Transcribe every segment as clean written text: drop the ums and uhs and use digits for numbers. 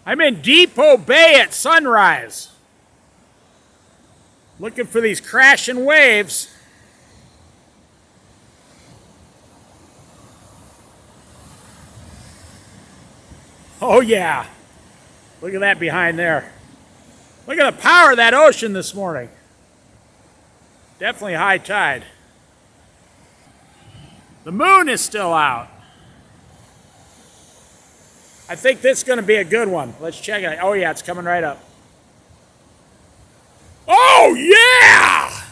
I'm in Depoe Bay at sunrise. Looking for these crashing waves. Oh yeah. Look at that behind there. Look at the power of that ocean this morning. Definitely high tide. The moon is still out. I think this is going to be a good one. Let's check it. Oh yeah, it's coming right up. Oh yeah!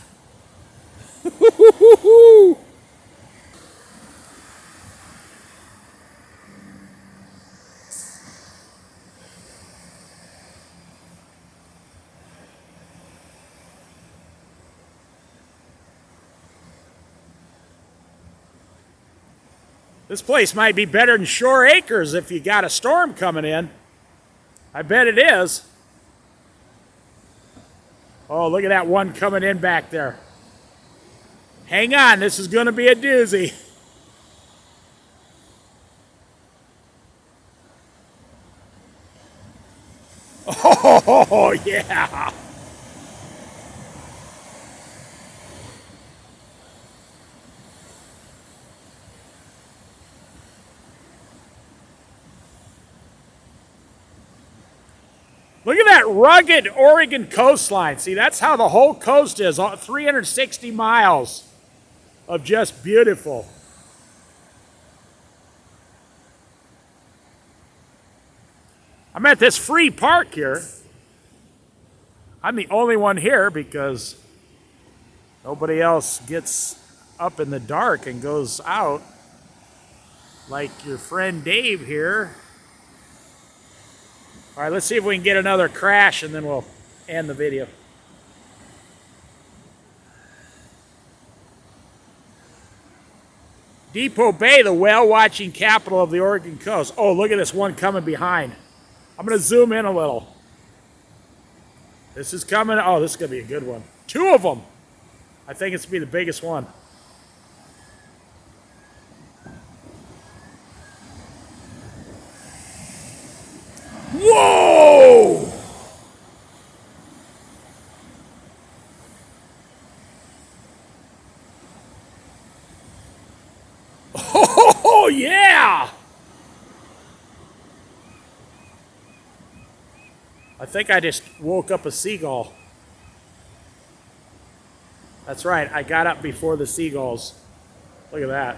This place might be better than Shore Acres if you got a storm coming in. I bet it is. Oh, look at that one coming in back there. Hang on, this is going to be a doozy. Oh, yeah. Look at that rugged Oregon coastline. See, that's how the whole coast is, 360 miles of just beautiful. I'm at this free park here. I'm the only one here because nobody else gets up in the dark and goes out like your friend Dave here. All right, let's see if we can get another crash and then we'll end the video. Depoe Bay, the whale-watching capital of the Oregon coast. Oh, look at this one coming behind. I'm going to zoom in a little. This is coming. Oh, this is going to be a good one. Two of them. I think it's going to be the biggest one. Whoa! Oh, yeah! I think I just woke up a seagull. That's right, I got up before the seagulls. Look at that.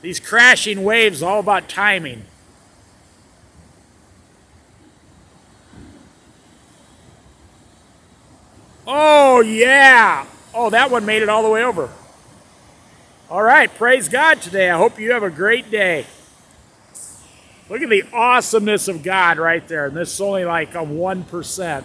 These crashing waves, all about timing. Oh, yeah. Oh, that one made it all the way over. All right, praise God today. I hope you have a great day. Look at the awesomeness of God right there. And this is only like a 1%.